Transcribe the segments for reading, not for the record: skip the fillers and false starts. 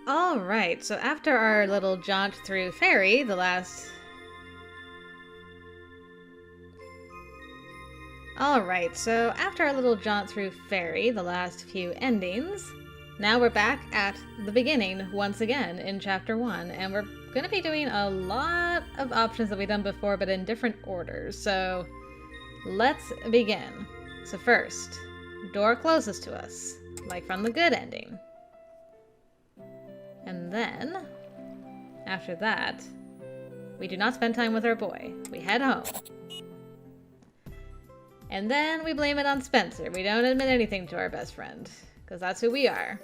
Alright, so after our little jaunt through Fairy, the last... Alright, so after our little jaunt through Fairy, the last few endings, now we're back at the beginning once again in Chapter 1, and we're going to be doing a lot of options that we've done before, but in different orders, so let's begin. So first, door closest to us, like from the good ending. And then, after that, we do not spend time with our boy. We head home. And then we blame it on Spencer. We don't admit anything to our best friend, because that's who we are.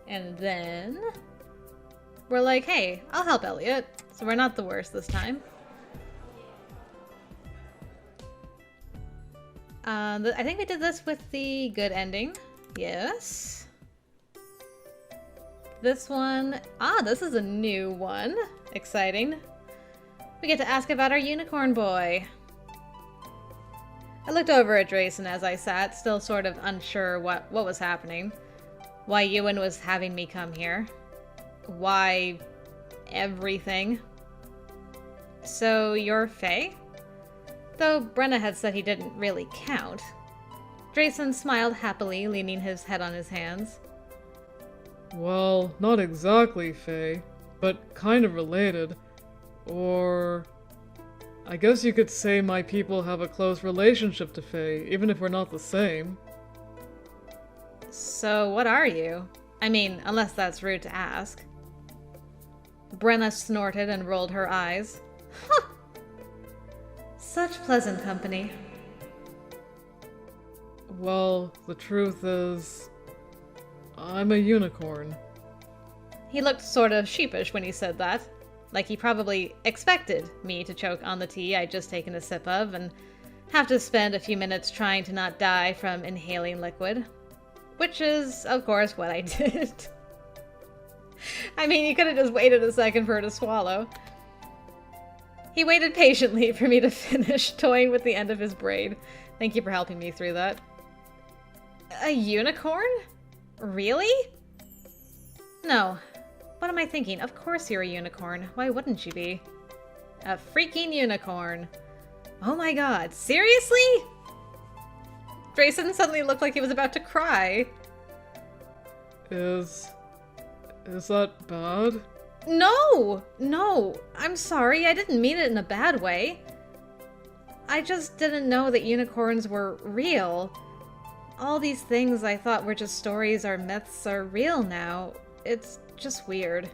And then we're like, hey, I'll help Elliot. So we're not the worst this time. I think we did this with the good ending. Yes. This one, this is a new one. Exciting. We get to ask about our unicorn boy. I looked over at Drayson as I sat, still sort of unsure what was happening. Why EWAN was having me come here. Why everything. So you're Faye? Though Brenna had said he didn't really count. Drayson smiled happily, leaning his head on his hands. Well, not exactly Faye, but kind of related. Or... I guess you could say my people have a close relationship to Faye, even if we're not the same. So what are you? I mean, unless that's rude to ask. Brenna snorted and rolled her eyes. Huh! Such pleasant company. Well, the truth is... I'm a unicorn. He looked sort of sheepish when he said that. Like he probably expected me to choke on the tea I'd just taken a sip of and have to spend a few minutes trying to not die from inhaling liquid. Which is, of course, what I did. I mean, you could have just waited a second for her to swallow. He waited patiently for me to finish, toying with the end of his braid. Thank you for helping me through that. A unicorn? Really? No. What am I thinking? Of course you're a unicorn. Why wouldn't you be? A freaking unicorn. Oh my god, seriously? Drayson suddenly looked like he was about to cry. Is that bad? No! No! I'm sorry, I didn't mean it in a bad way. I just didn't know that unicorns were real. All these things I thought were just stories or myths are real now. It's just weird.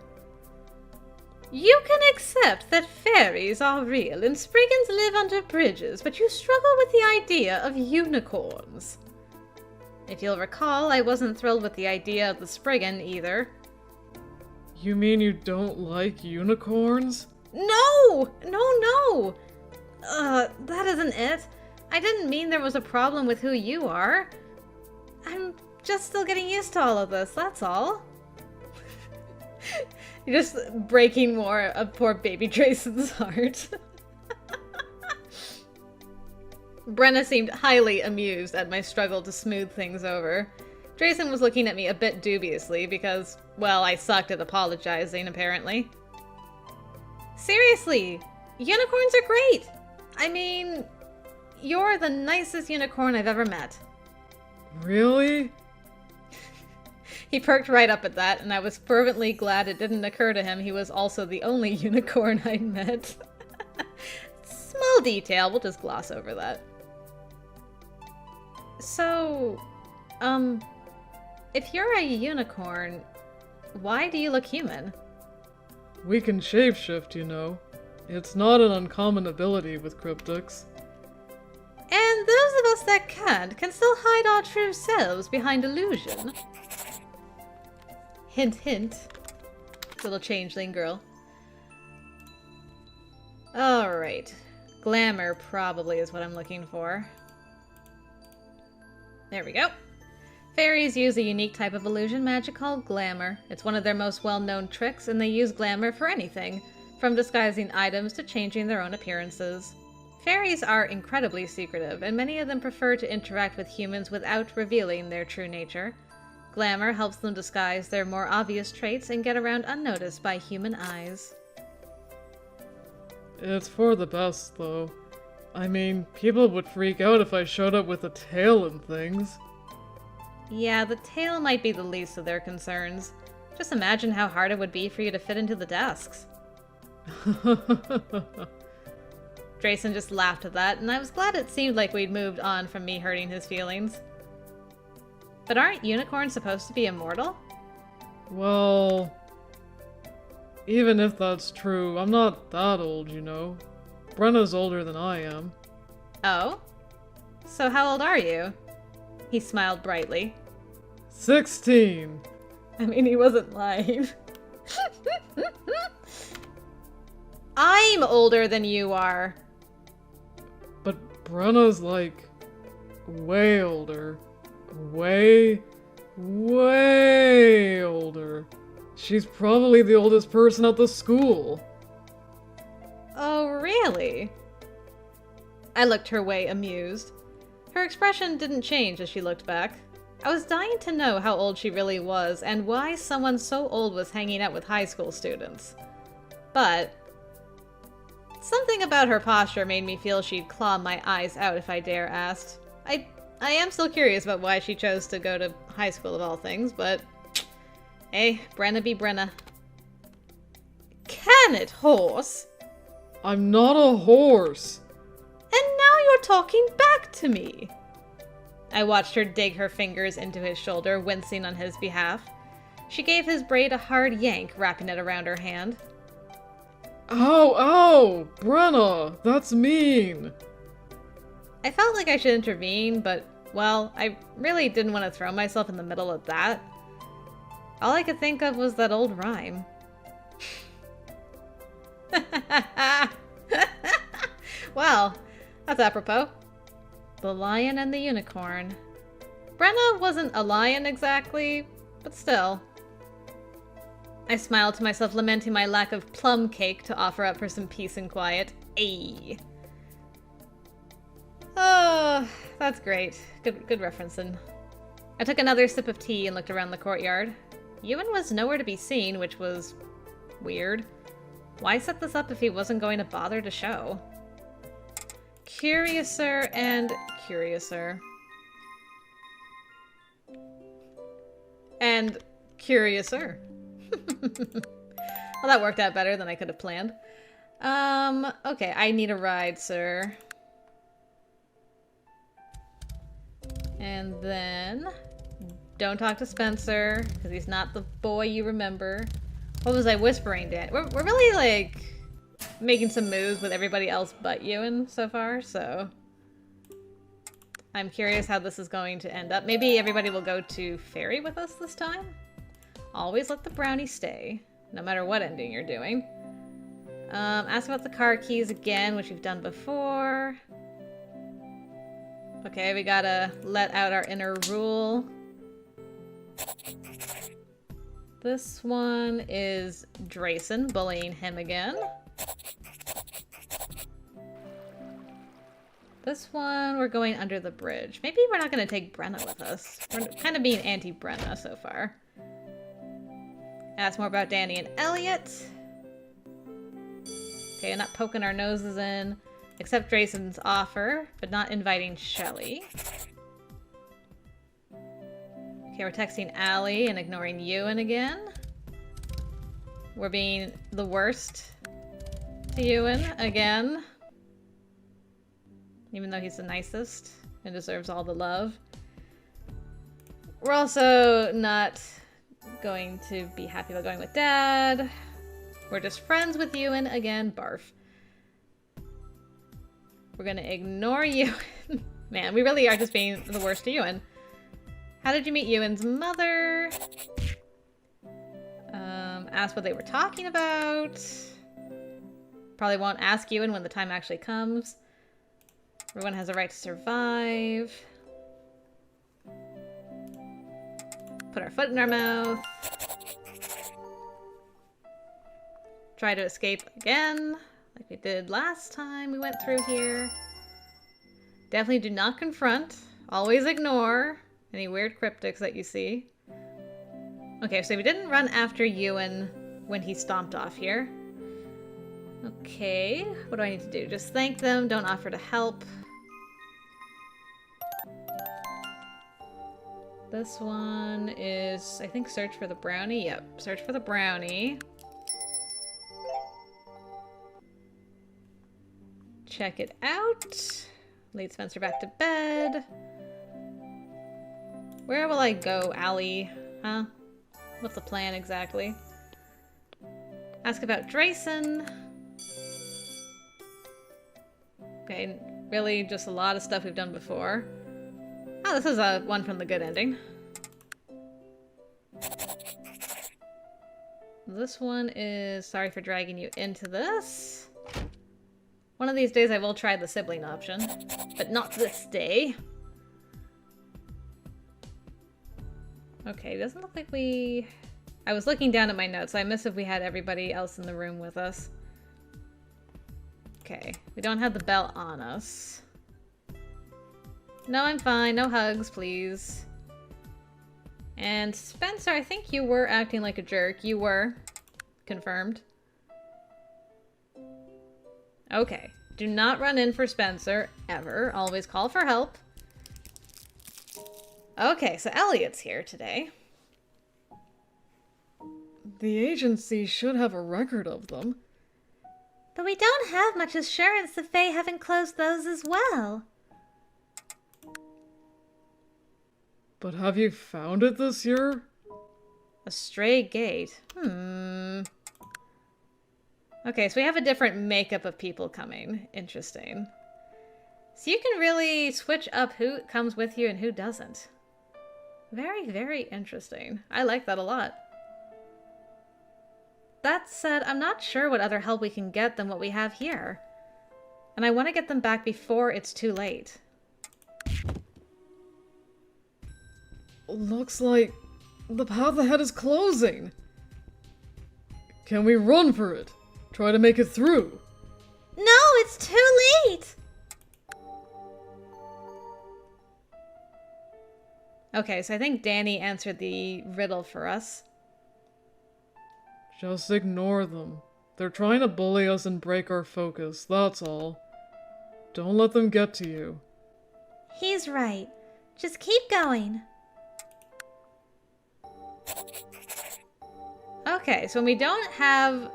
You can accept that fairies are real and Spriggans live under bridges, but you struggle with the idea of unicorns. If you'll recall, I wasn't thrilled with the idea of the Spriggan either. You mean you don't like unicorns? No! No! That isn't it. I didn't mean there was a problem with who you are. I'm just still getting used to all of this, that's all. You're just breaking more of poor baby Drayson's heart. Brenna seemed highly amused at my struggle to smooth things over. Drayson was looking at me a bit dubiously because, well, I sucked at apologizing, apparently. Seriously, unicorns are great! I mean, you're the nicest unicorn I've ever met. Really? He perked right up at that, and I was fervently glad it didn't occur to him he was also the only unicorn I'd met. Small detail, we'll just gloss over that. So, if you're a unicorn, why do you look human? We can shapeshift, you know. It's not an uncommon ability with cryptics. And those of us that can't can still hide our true selves behind illusion. Hint, hint. Little changeling girl. Alright. Glamour probably is what I'm looking for. There we go. Fairies use a unique type of illusion magic called glamour. It's one of their most well-known tricks, and they use glamour for anything, from disguising items to changing their own appearances. Fairies are incredibly secretive, and many of them prefer to interact with humans without revealing their true nature. Glamour helps them disguise their more obvious traits and get around unnoticed by human eyes. It's for the best, though. I mean, people would freak out if I showed up with a tail and things. Yeah, the tail might be the least of their concerns. Just imagine how hard it would be for you to fit into the desks. Drayson just laughed at that, and I was glad it seemed like we'd moved on from me hurting his feelings. But aren't unicorns supposed to be immortal? Well, even if that's true, I'm not that old, you know. Brenna's older than I am. Oh? So how old are you? He smiled brightly. 16! I mean, he wasn't lying. I'm older than you are. But Brenna's like way older. Way older. She's probably the oldest person at the school. Oh, really? I looked her way, amused. Her expression didn't change as she looked back. I was dying to know how old she really was and why someone so old was hanging out with high school students. But something about her posture made me feel she'd claw my eyes out if I dare asked. I am still curious about why she chose to go to high school of all things, but hey, Brenna be Brenna. Can it, horse? I'm not a horse. And now you're talking back to me. I watched her dig her fingers into his shoulder, wincing on his behalf. She gave his braid a hard yank, wrapping it around her hand. Ow! Brenna! That's mean! I felt like I should intervene, but, well, I really didn't want to throw myself in the middle of that. All I could think of was that old rhyme. Well, that's apropos. The Lion and the Unicorn. Brenna wasn't a lion exactly, but still. I smiled to myself, lamenting my lack of plum cake to offer up for some peace and quiet. Ayy. Oh, that's great. Good referencing. I took another sip of tea and looked around the courtyard. Ewan was nowhere to be seen, which was weird. Why set this up if he wasn't going to bother to show? Curiouser and curiouser. And curiouser. Well, that worked out better than I could have planned. Okay, I need a ride, sir. And then, don't talk to Spencer, because he's not the boy you remember. What was I whispering, Dan? We're really, like, making some moves with everybody else but Ewan so far, so I'm curious how this is going to end up. Maybe everybody will go to Fairy with us this time? Always let the brownie stay, no matter what ending you're doing. Ask about the car keys again, which we've done before. Okay, we gotta let out our inner rule. This one is Drayson, bullying him again. This one, we're going under the bridge. Maybe we're not gonna take Brenna with us. We're kind of being anti-Brenna so far. Ask more about Danny and Elliot. Okay, not poking our noses in. Accept Drayson's offer, but not inviting Shelly. Okay, we're texting Allie and ignoring Ewan again. We're being the worst to Ewan again. Even though he's the nicest and deserves all the love. We're also not going to be happy about going with Dad. We're just friends with Ewan again. Barf. We're gonna ignore Ewan. Man, we really are just being the worst to Ewan. How did you meet Ewan's mother? Ask what they were talking about. Probably won't ask Ewan when the time actually comes. Everyone has a right to survive. Put our foot in our mouth. Try to escape again, like we did last time we went through here. Definitely do not confront. Always ignore any weird cryptics that you see. Okay, so we didn't run after Ewan when he stomped off here. Okay, what do I need to do? Just thank them, don't offer to help. This one is, I think, search for the brownie. Yep, search for the brownie. Check it out. Lead Spencer back to bed. Where will I go, Allie? Huh? What's the plan exactly? Ask about Drayson. Okay, really just a lot of stuff we've done before. Oh, this is one from the good ending. This one is sorry for dragging you into this. One of these days I will try the sibling option, but not this day. Okay, doesn't look like we... I was looking down at my notes. I missed if we had everybody else in the room with us. Okay, we don't have the belt on us. No, I'm fine. No hugs, please. And Spencer, I think you were acting like a jerk. You were. Confirmed. Okay. Do not run in for Spencer, ever. Always call for help. Okay, so Elliot's here today. The agency should have a record of them. But we don't have much assurance the Fae haven't closed those as well. But have you found it this year? A stray gate. Okay, so we have a different makeup of people coming. Interesting. So you can really switch up who comes with you and who doesn't. Very, very interesting. I like that a lot. That said, I'm not sure what other help we can get than what we have here. And I want to get them back before it's too late. Looks like the path ahead is closing. Can we run for it? Try to make it through. No, it's too late! Okay, so I think Danny answered the riddle for us. Just ignore them. They're trying to bully us and break our focus, that's all. Don't let them get to you. He's right. Just keep going. Okay, so when we don't have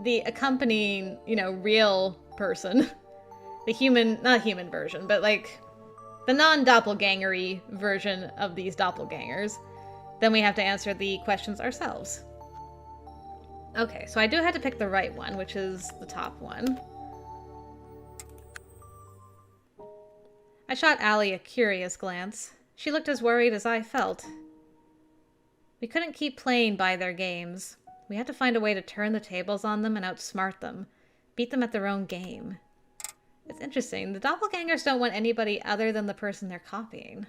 the accompanying, real person, the human, not human version, but like the non-doppelganger-y version of these doppelgangers, then we have to answer the questions ourselves. Okay, so I do have to pick the right one, which is the top one. I shot Allie a curious glance. She looked as worried as I felt. We couldn't keep playing by their games. We had to find a way to turn the tables on them and outsmart them. Beat them at their own game. It's interesting. The doppelgangers don't want anybody other than the person they're copying.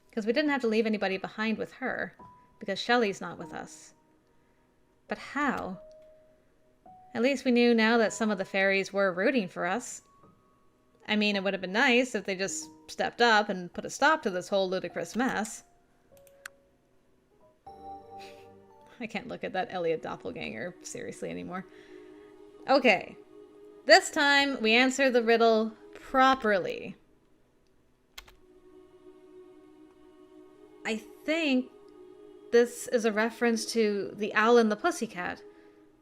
Because we didn't have to leave anybody behind with her. Because Shelley's not with us. But how? At least we knew now that some of the fairies were rooting for us. I mean, it would have been nice if they just stepped up and put a stop to this whole ludicrous mess. I can't look at that Elliot doppelganger seriously anymore. Okay. This time, we answer the riddle properly. I think this is a reference to the owl and the pussycat,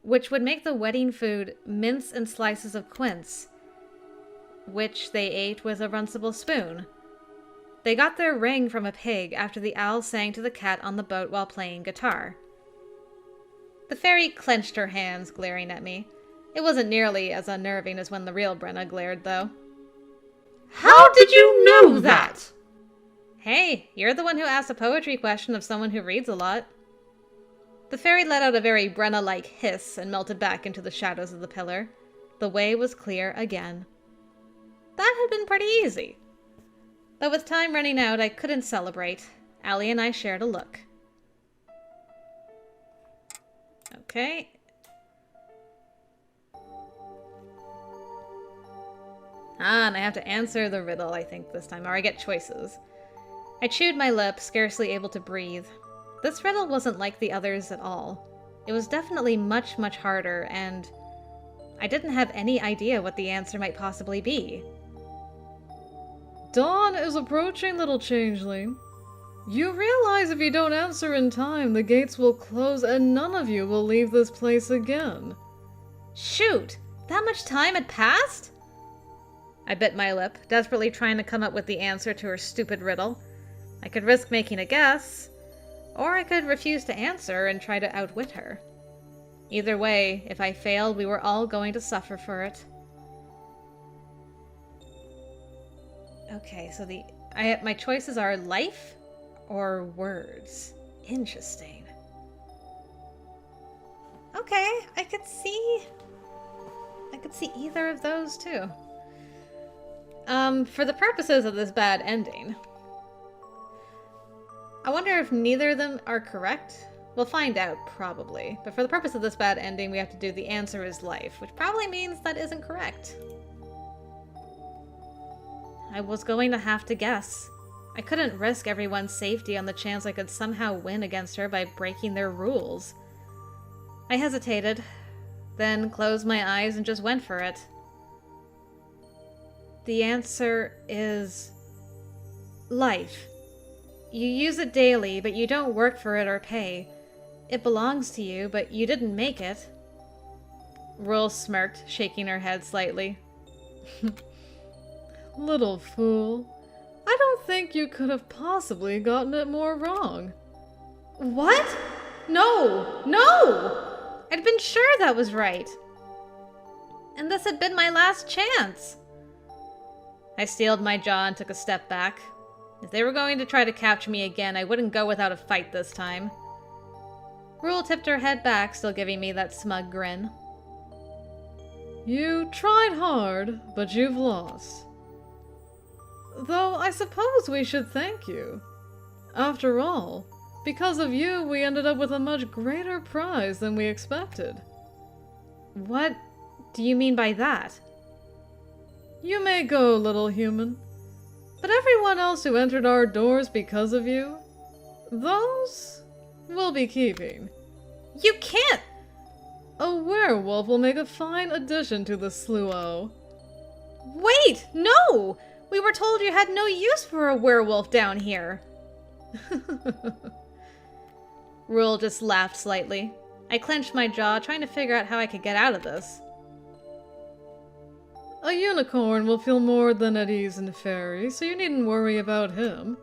which would make the wedding food mince and slices of quince, which they ate with a runcible spoon. They got their ring from a pig after the owl sang to the cat on the boat while playing guitar. The fairy clenched her hands, glaring at me. It wasn't nearly as unnerving as when the real Brenna glared, though. How did you know that? Hey, you're the one who asked a poetry question of someone who reads a lot. The fairy let out a very Brenna-like hiss and melted back into the shadows of the pillar. The way was clear again. That had been pretty easy. But with time running out, I couldn't celebrate. Allie and I shared a look. Okay. And I have to answer the riddle, I think, this time, or I get choices. I chewed my lip, scarcely able to breathe. This riddle wasn't like the others at all. It was definitely much, much harder, and I didn't have any idea what the answer might possibly be. Dawn is approaching, little changeling. You realize if you don't answer in time, the gates will close and none of you will leave this place again. Shoot! That much time had passed? I bit my lip, desperately trying to come up with the answer to her stupid riddle. I could risk making a guess, or I could refuse to answer and try to outwit her. Either way, if I failed, we were all going to suffer for it. Okay, so my choices are life or words. Interesting. Okay, I could see either of those too. For the purposes of this bad ending, I wonder if neither of them are correct. We'll find out, probably. But for the purpose of this bad ending, we have to do the answer is life, which probably means that isn't correct. I was going to have to guess. I couldn't risk everyone's safety on the chance I could somehow win against her by breaking their rules. I hesitated, then closed my eyes and just went for it. The answer is life. You use it daily, but you don't work for it or pay. It belongs to you, but you didn't make it. Rule smirked, shaking her head slightly. Little fool. I don't think you could have possibly gotten it more wrong. What? No! No! I'd been sure that was right. And this had been my last chance. I steeled my jaw and took a step back. If they were going to try to capture me again, I wouldn't go without a fight this time. Rule tipped her head back, still giving me that smug grin. You tried hard, but you've lost. Though I suppose we should thank you. After all, because of you, we ended up with a much greater prize than we expected. What do you mean by that? You may go, little human. But everyone else who entered our doors because of you, those we'll be keeping. You can't! A werewolf will make a fine addition to the sluo. Wait! No! We were told you had no use for a werewolf down here. Rule just laughed slightly. I clenched my jaw, trying to figure out how I could get out of this. A unicorn will feel more than at ease in fairy, so you needn't worry about him.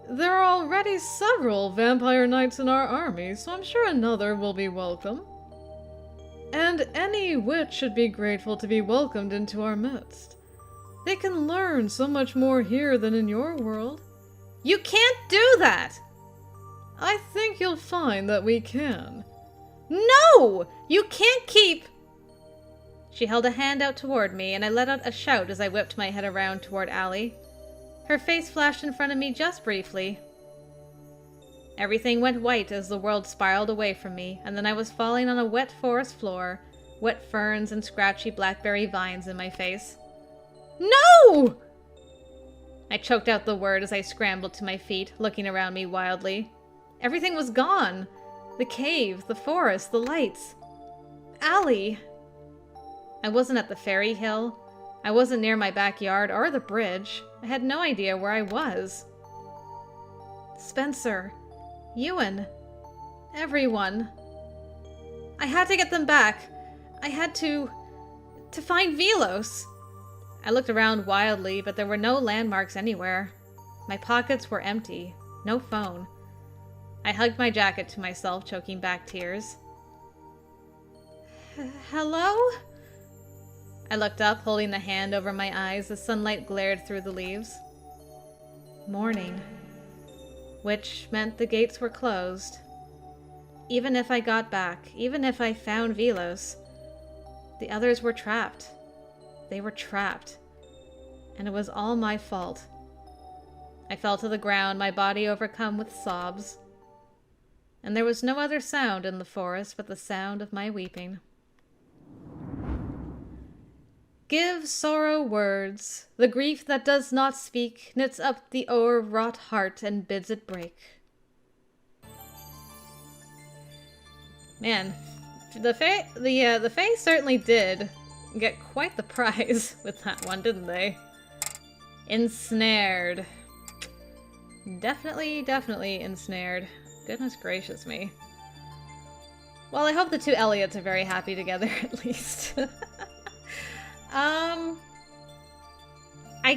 There are already several vampire knights in our army, so I'm sure another will be welcome. And any witch should be grateful to be welcomed into our midst. They can learn so much more here than in your world. You can't do that! I think you'll find that we can. No! You can't keep... She held a hand out toward me, and I let out a shout as I whipped my head around toward Allie. Her face flashed in front of me just briefly. Everything went white as the world spiraled away from me, and then I was falling on a wet forest floor, wet ferns and scratchy blackberry vines in my face. No! I choked out the word as I scrambled to my feet, looking around me wildly. Everything was gone. The cave, the forest, the lights. Allie! I wasn't at the fairy hill. I wasn't near my backyard or the bridge. I had no idea where I was. Spencer. Ewan. Everyone. I had to get them back. I had to find Velos. I looked around wildly, but there were no landmarks anywhere. My pockets were empty. No phone. I hugged my jacket to myself, choking back tears. Hello? I looked up, holding the hand over my eyes as sunlight glared through the leaves. Morning. Which meant the gates were closed. Even if I got back, even if I found Velos, the others were trapped. They were trapped. And it was all my fault. I fell to the ground, my body overcome with sobs. And there was no other sound in the forest but the sound of my weeping. Give sorrow words. The grief that does not speak knits up the o'erwrought heart and bids it break. Man, the Fae certainly did get quite the prize with that one, didn't they? Ensnared. Definitely ensnared. Goodness gracious me. Well, I hope the two Elliots are very happy together, at least. I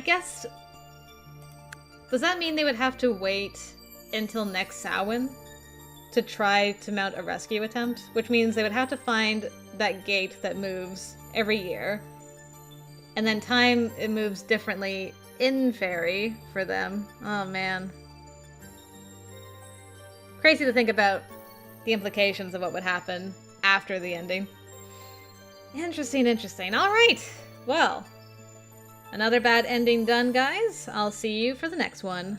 guess... Does that mean they would have to wait until next Samhain to try to mount a rescue attempt? Which means they would have to find that gate that moves every year. And then it moves differently in Fairy for them. Oh man. Crazy to think about the implications of what would happen after the ending. Interesting. Alright! Well, another bad ending done, guys. I'll see you for the next one.